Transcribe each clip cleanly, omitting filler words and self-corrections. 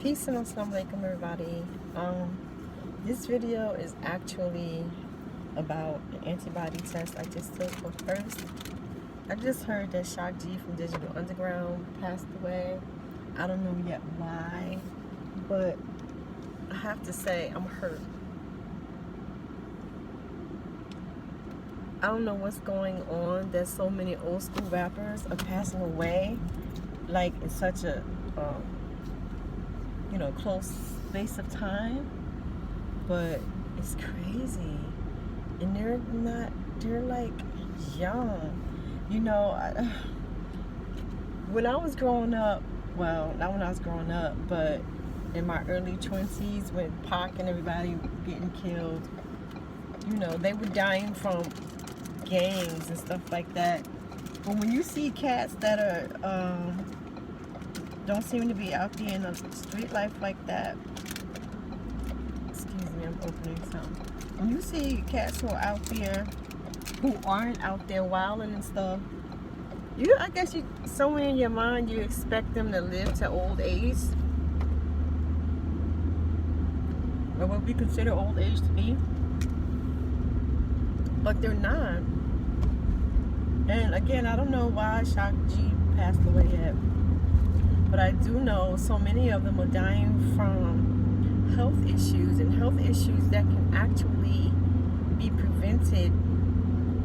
Peace and assalamu alaikum, everybody. This video is actually about an antibody test I just took. But first, I just heard that Shock G from Digital Underground passed away. I don't know yet why, but I have to say I'm hurt. I don't know what's going on. There's so many old school rappers are passing away, like in such a close space of time, but it's crazy. And they're like young. When I was growing up, well, not when I was growing up, but in my early 20s, when Pac and everybody were getting killed, they were dying from gangs and stuff like that. But when you see cats that are don't seem to be out there in the street life like that. Excuse me, I'm opening something. When you see cats who are out there, who aren't out there wilding and stuff, I guess somewhere in your mind you expect them to live to old age, or what we consider old age to be, but they're not. And again, I don't know why Shock G passed away yet. But I do know so many of them are dying from health issues, and health issues that can actually be prevented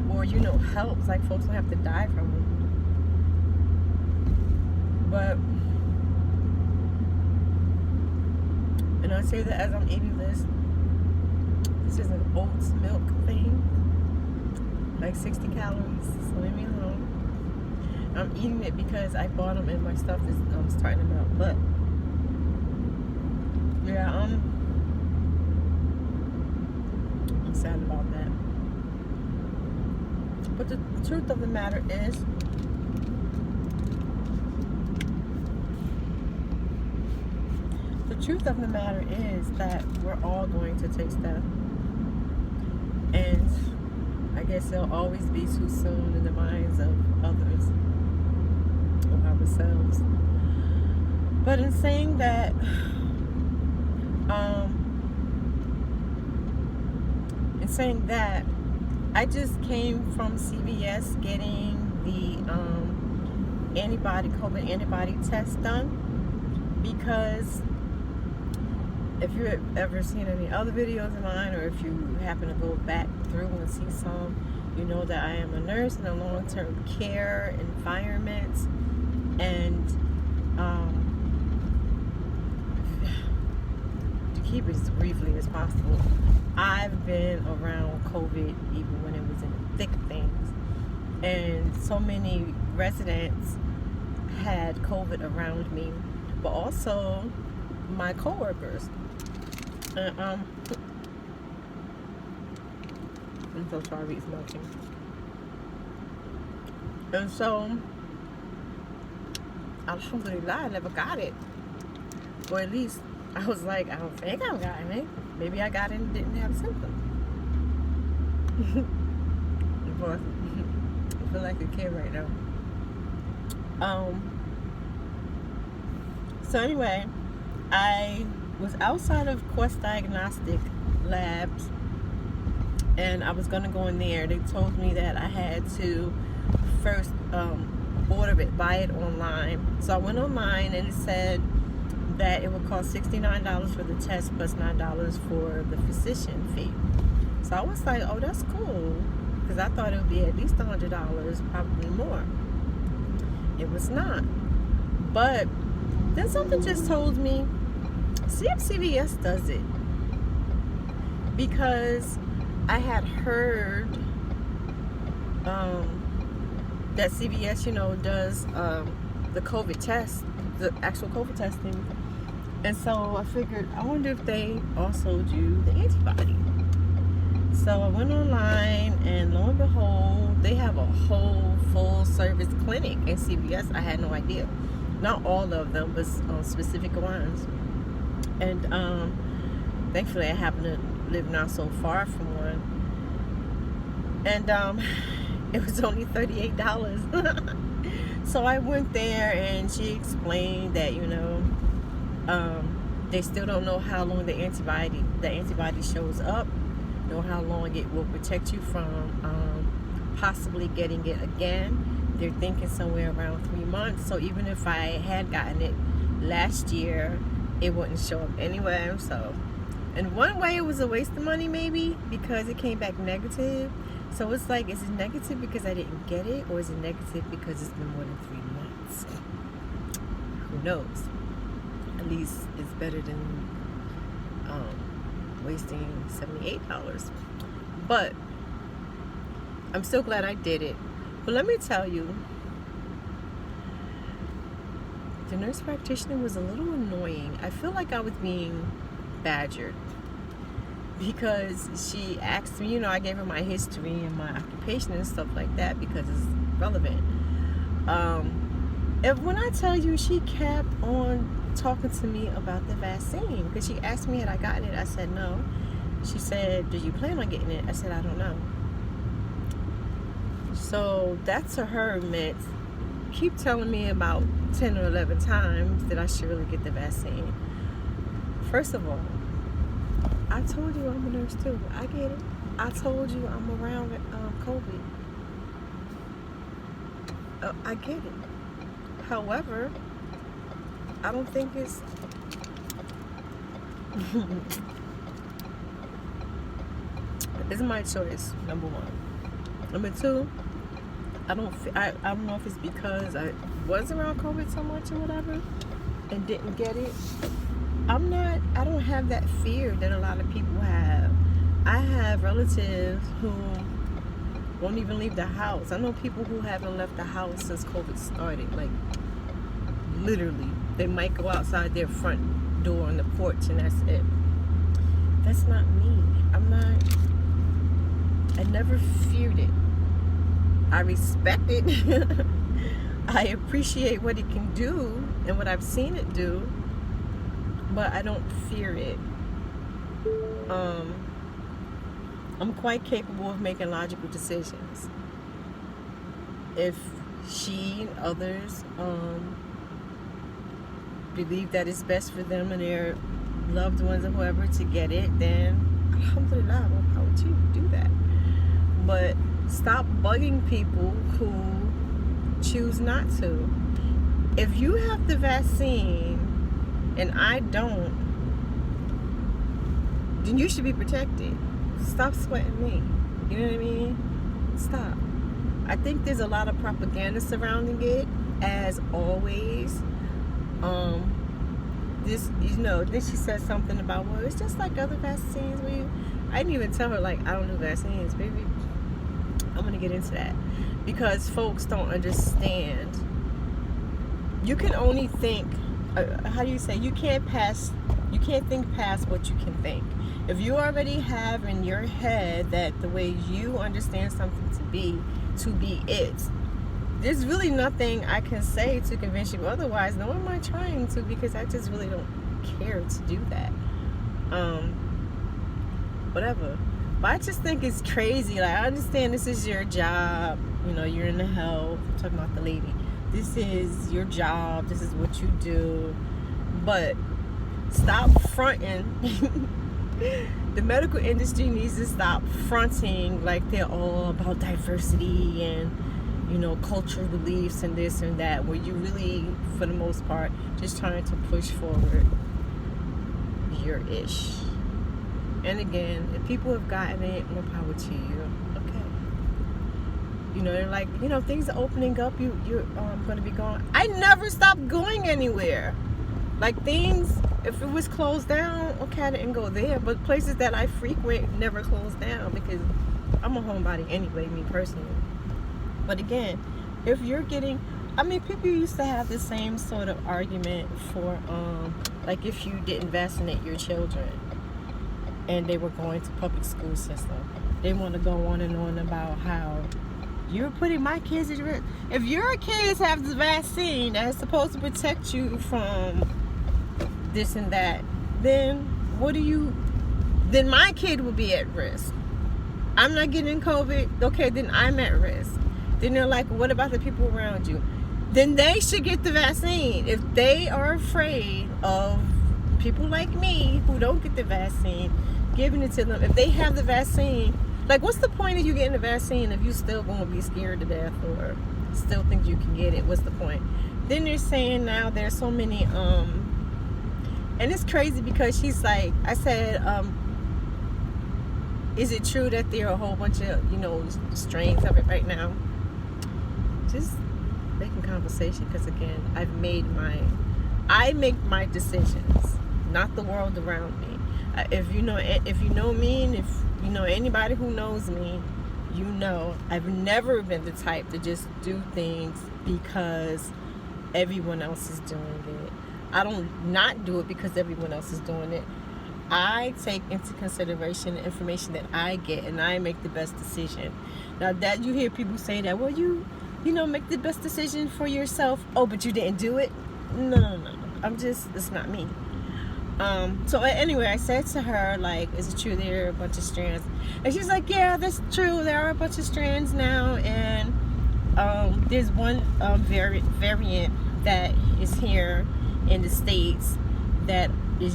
or, helped. Like, folks don't have to die from them. But, and I say that as I'm eating this. This is an oats milk thing. Like 60 calories, so leave me alone. I'm eating it because I bought them and my stuff is starting to melt. But yeah, I'm sad about that. But the truth of the matter is, that we're all going to taste death. And I guess it'll always be too soon in the minds of others. Ourselves. But in saying that, I just came from CVS getting the COVID antibody test done, because if you've ever seen any other videos of mine, or if you happen to go back through and see some, you know that I am a nurse in a long-term care environment. And to keep it as briefly as possible, I've been around COVID even when it was in the thick of things, and so many residents had COVID around me, but also my coworkers. I'm so sorry, it's melting. And so, alhamdulillah, I never got it. Or at least I was like, I don't think I've gotten it. Maybe I got it and didn't have symptoms. But I feel like a kid right now. So anyway, I was outside of Quest Diagnostic Labs, and I was gonna go in there. They told me that I had to first order it, buy it online. So I went online, and it said that it would cost $69 for the test plus $9 for the physician fee. So I was like, oh, that's cool, because I thought it would be at least $100, probably more. It was not. But then something just told me, see if CVS does it, because I had heard that CVS, does the COVID test, the actual COVID testing. And so I figured, I wonder if they also do the antibody. So I went online, and lo and behold, they have a whole full service clinic in CVS. I had no idea. Not all of them, but specific ones. And thankfully I happen to live not so far from one. And it was only $38. So I went there, and she explained that, They still don't know how long the antibody shows up, nor how long it will protect you from possibly getting it again. They're thinking somewhere around 3 months. So even if I had gotten it last year, it wouldn't show up anyway. So in one way, it was a waste of money, maybe, because it came back negative. So it's like, is it negative because I didn't get it, or is it negative because it's been more than 3 months? Who knows? At least it's better than wasting $78. But I'm still glad I did it. But let me tell you, the nurse practitioner was a little annoying. I feel like I was being badgered, because she asked me, I gave her my history and my occupation and stuff like that because it's relevant. When I tell you, she kept on talking to me about the vaccine, because she asked me had I gotten it. I said no. She said, "Do you plan on getting it?" I said, "I don't know." So that to her meant keep telling me about 10 or 11 times that I should really get the vaccine. First of all, I told you I'm a nurse too. I get it. I told you I'm around COVID. I get it. However, I don't think it's it's my choice, number one. Number two, I don't know if it's because I was around COVID so much or whatever and didn't get it. I don't have that fear that a lot of people have. I have relatives who won't even leave the house. I know people who haven't left the house since COVID started. Like, literally. They might go outside their front door on the porch and that's it. That's not me. I never feared it. I respect it. I appreciate what it can do and what I've seen it do, but I don't fear it. I'm quite capable of making logical decisions. If she and others believe that it's best for them and their loved ones or whoever to get it, then alhamdulillah, well, how would you do that? But stop bugging people who choose not to. If you have the vaccine and I don't, then you should be protected. Stop sweating me. You know what I mean? Stop. I think there's a lot of propaganda surrounding it, as always. Then she said something about, well, it's just like other vaccines. I didn't even tell her, like, I don't do vaccines, baby. I'm gonna get into that, because folks don't understand. You can only think, how do you say, you can't think past what you can think. If you already have in your head that the way you understand something to be it, there's really nothing I can say to convince you otherwise, nor am I trying to, because I just really don't care to do that. Whatever. But I just think it's crazy. Like, I understand this is your job. You're in the health. I'm talking about the lady. This is your job. This is what you do. But stop fronting. The medical industry needs to stop fronting like they're all about diversity and, cultural beliefs and this and that, where you really, for the most part, just trying to push forward your ish. And again, if people have gotten it, more power to you. Okay. They're like, things are opening up. You're going to be going. I never stopped going anywhere. Like, things, if it was closed down, okay, I didn't go there. But places that I frequent never closed down, because I'm a homebody anyway, me personally. But again, if you're getting, people used to have the same sort of argument for, like, if you didn't vaccinate your children and they were going to public school system, they want to go on and on about how you're putting my kids at risk. If your kids have the vaccine that's supposed to protect you from this and that, then then my kid will be at risk. I'm not getting COVID, okay, then I'm at risk. Then they're like, what about the people around you? Then they should get the vaccine. If they are afraid of people like me who don't get the vaccine, giving it to them. If they have the vaccine, like, what's the point of you getting the vaccine if you still going to be scared to death or still think you can get it? What's the point? Then they're saying now there's so many, and it's crazy because she's like, I said, is it true that there are a whole bunch of, strains of it right now? Just making conversation, because again, I make my decisions, not the world around me. If you know me, and if you know anybody who knows me, I've never been the type to just do things because everyone else is doing it. I don't not do it because everyone else is doing it. I take into consideration the information that I get, and I make the best decision. Now that you hear people say that, well, you make the best decision for yourself. Oh, but you didn't do it. No. It's not me. So anyway, I said to her, like, is it true there are a bunch of strands? And she's like, yeah, that's true. There are a bunch of strands now, and there's one variant that is here in the States that is,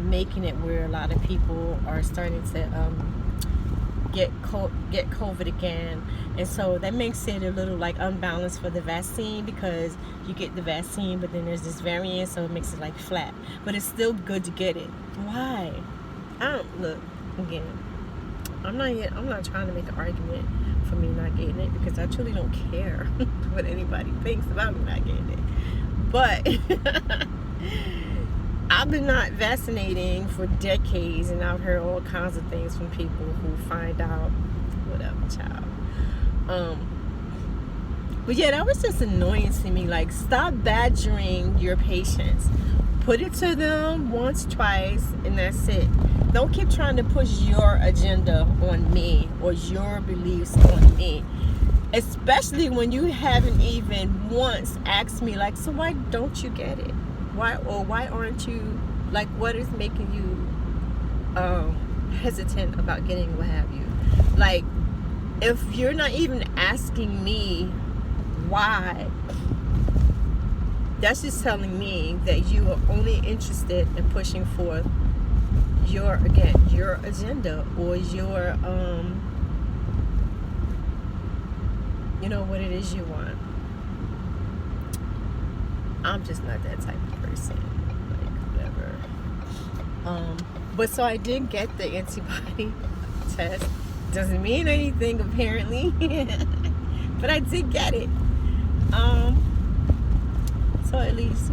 making it where a lot of people are starting to get COVID again. And so that makes it a little like unbalanced for the vaccine, because you get the vaccine, but then there's this variant, so it makes it like flat. But it's still good to get it. Why? Look, again, I'm not trying to make an argument for me not getting it, because I truly don't care what anybody thinks about me not getting it. But I've been not vaccinating for decades, and I've heard all kinds of things from people who find out whatever, child. But yeah, that was just annoying to me. Like, stop badgering your patients. Put it to them once, twice, and that's it. Don't keep trying to push your agenda on me or your beliefs on me. Especially when you haven't even once asked me, like, so why don't you get it? Why aren't you, like, what is making you hesitant about getting what have you? Like, if you're not even asking me why, that's just telling me that you are only interested in pushing forth your agenda, or your what it is you want. I'm just not that type of person. Like, whatever. But so I did get the antibody test. Doesn't mean anything apparently. But I did get it. So at least,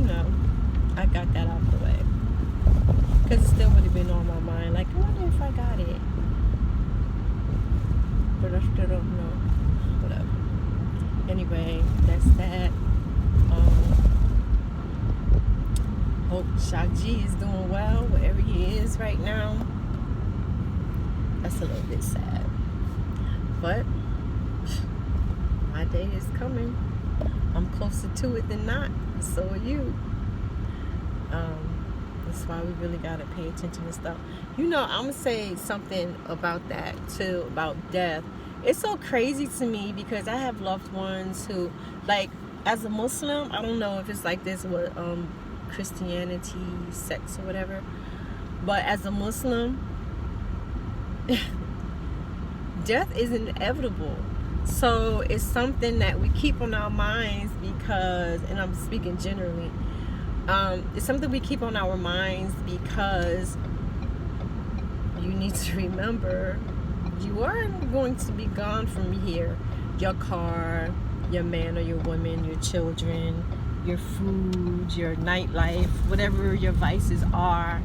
I got that out of the way. Because it still would have been on my mind. Like, I wonder if I got it. But I still don't know. Whatever. Anyway, that's that. Hope Shock G is doing well wherever he is right now. That's a little bit sad. But my day is coming. I'm closer to it than not. So are you. That's why we really gotta pay attention to stuff. I'm gonna say something about that too, about death. It's so crazy to me because I have loved ones who, like, as a Muslim, I don't know if it's like this with Christianity, sex or whatever, but as a Muslim, death is inevitable. So it's something that we keep on our minds because, and I'm speaking generally, it's something we keep on our minds because you need to remember you are going to be gone from here. Your car, your man or your woman, your children, your food, your nightlife, whatever your vices are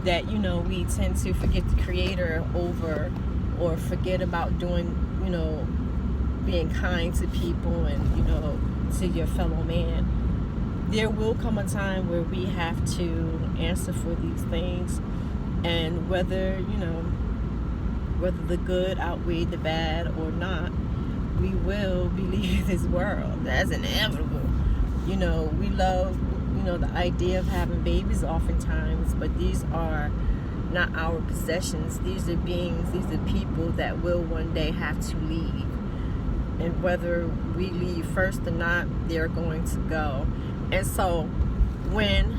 that, we tend to forget the Creator over, or forget about doing, being kind to people and, to your fellow man. There will come a time where we have to answer for these things, and whether the good outweigh the bad or not, we will be leaving this world. That's inevitable. We love, the idea of having babies oftentimes, but these are not our possessions. These are beings, these are people that will one day have to leave. And whether we leave first or not, they're going to go. And so when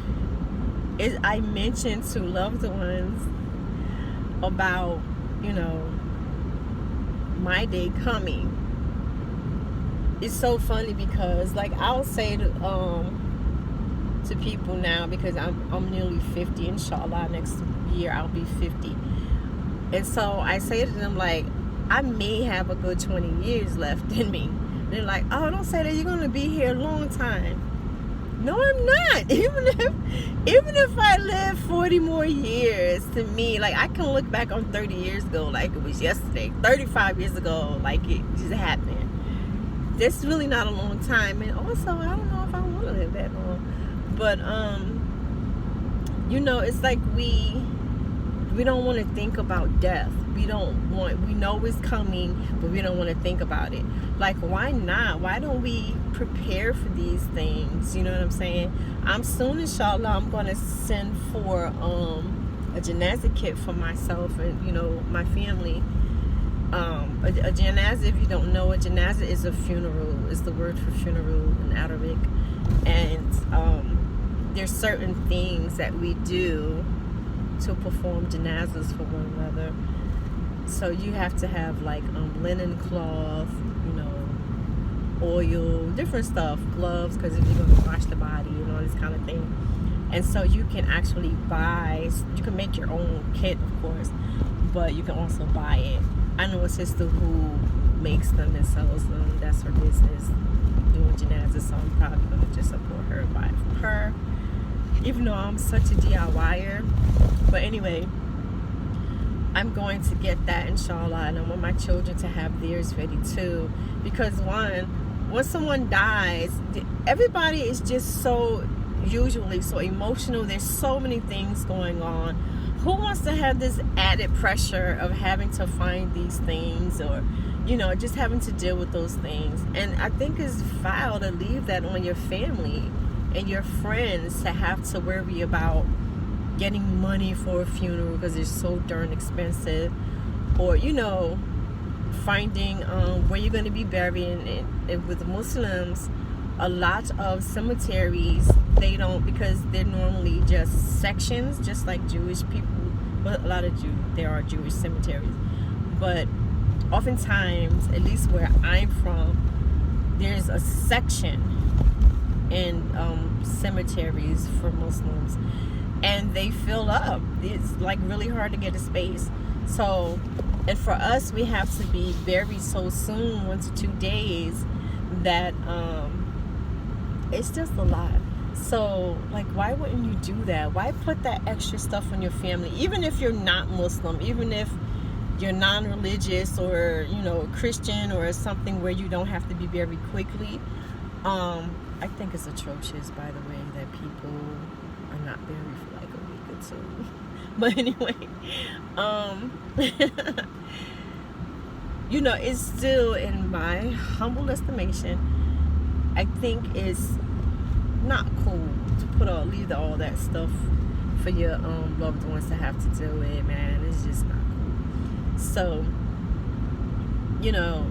I mentioned to loved ones about, you know, my day coming. It's so funny because, like, I'll say to people now, because I'm nearly 50, inshallah. Next year I'll be 50, and so I say to them, like, I may have a good 20 years left in me. They're like, oh, don't say that, you're gonna be here a long time. No, I'm not. Even if I live 40 more years, to me, like, I can look back on 30 years ago like it was yesterday, 35 years ago like it just happened. That's really not a long time. And also, I don't know if I want to live that long. But you know, it's like we don't want to think about death. We know it's coming, but we don't want to think about it. Like, why not? Why don't we prepare for these things? You know what I'm saying? I'm soon, inshallah, I'm going to send for a janazah kit for myself and, you know, my family. A janazah, if you don't know, a janazah is a funeral. It's the word for funeral in Arabic. And there's certain things that we do to perform janazahs for one another. So you have to have, like, linen cloth, you know, oil, different stuff, gloves, because if you're going to wash the body and all this kind of thing. And so you can actually you can make your own kit, of course, but you can also buy it. I know a sister who makes them and sells them. That's her business, doing janazah, so I'm probably going to just support her and buy it from her, even though I'm such a DIYer. But anyway, I'm going to get that, inshallah, and I want my children to have theirs ready too. Because when someone dies, everybody is just usually so emotional. There's so many things going on. Who wants to have this added pressure of having to find these things, or, you know, just having to deal with those things? And I think it's foul to leave that on your family and your friends, to have to worry about getting money for a funeral because it's so darn expensive, or, you know, finding where you're going to be buried. And with Muslims, a lot of cemeteries, they don't, because they're normally just sections, just like Jewish people. Well, there are Jewish cemeteries, but oftentimes, at least where I'm from, there's a section in cemeteries for Muslims, and they fill up. It's like really hard to get a space. So, and for us, we have to be buried so soon, 1 to 2 days, that it's just a lot. So, like, why wouldn't you do that? Why put that extra stuff on your family? Even if you're not Muslim, even if you're non-religious, or, you know, Christian or something where you don't have to be buried quickly. I think it's atrocious, by the way, that people are not buried for like a week or two. But anyway, you know, it's still, in my humble estimation, I think it's not cool to leave all that stuff for your loved ones to have to deal with, man. It's just not cool. So, you know,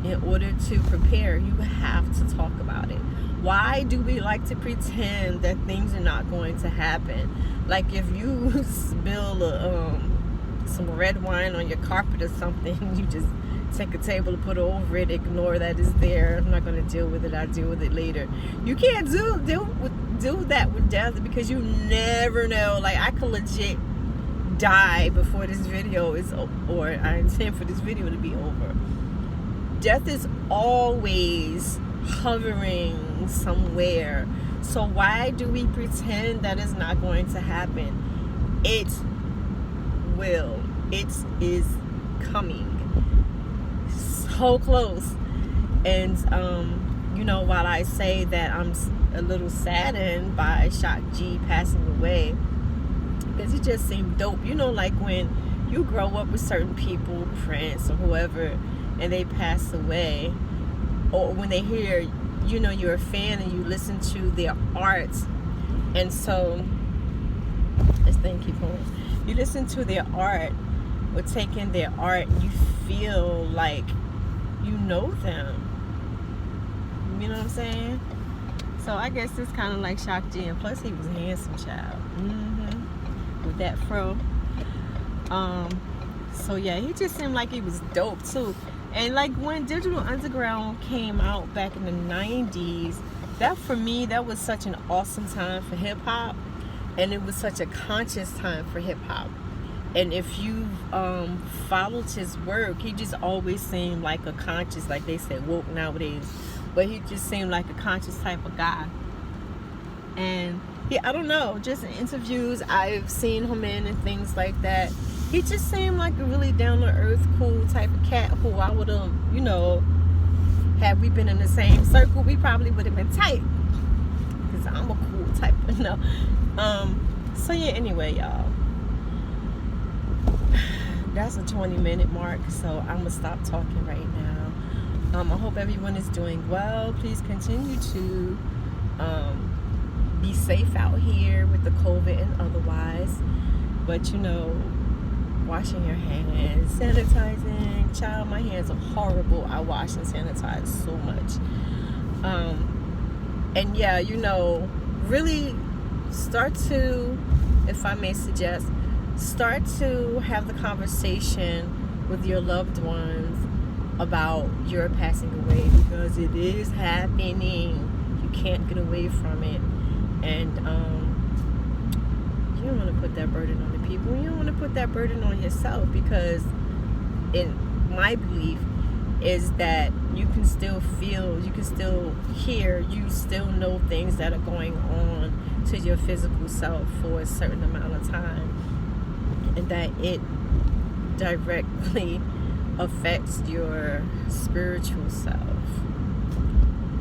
in order to prepare, you have to talk about it. Why do we like to pretend that things are not going to happen? Like, if you spill some red wine on your carpet or something, you just take a table and put it over it, ignore that it's there. I'm not going to deal with it. I'll deal with it later. You can't do that with death, because you never know. Like, I could legit die before this video is over, or I intend for this video to be over. Death is always hovering somewhere. So why do we pretend that it's not going to happen? It will. It is coming. So close. And you know, while I say that I'm a little saddened by Shock G passing away, because it just seemed dope. You know, like when you grow up with certain people, Prince or whoever, and they pass away, or when they hear, you know, you're a fan and you listen to their art, and so this thing keep going. You listen to their art, or take in their art, and you feel like you know them. You know what I'm saying? So I guess it's kind of like Shock G, and plus he was a handsome child. With that fro. So yeah, he just seemed like he was dope too. And like when Digital Underground came out back in the 90s, that for me, that was such an awesome time for hip hop, and it was such a conscious time for hip hop. And if you followed his work, he just always seemed like a conscious, like they say, woke nowadays, but he just seemed like a conscious type of guy. And I don't know, just in interviews I've seen him in and things like that, he just seemed like a really down-to-earth, cool type of cat who I would have, you know, had we been in the same circle, we probably would have been tight. Because I'm a cool type, you know. So yeah, anyway, y'all. That's a 20-minute mark, so I'm going to stop talking right now. I hope everyone is doing well. Please continue to be safe out here with the COVID and otherwise. But, you know, washing your hands, sanitizing. Child, my hands are horrible. I wash and sanitize so much. And yeah, you know, really start to, if I may suggest, start to have the conversation with your loved ones about your passing away, because it is happening. You can't get away from it. And you don't want to put that burden on the people. You don't want to put that burden on yourself, because in my belief is that you can still feel, you can still hear, you still know things that are going on to your physical self for a certain amount of time, and that it directly affects your spiritual self.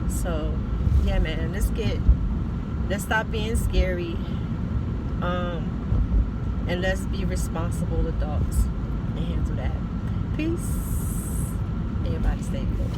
So yeah, man, let's stop being scary, and let's be responsible adults and handle that. Peace. Everybody stay good.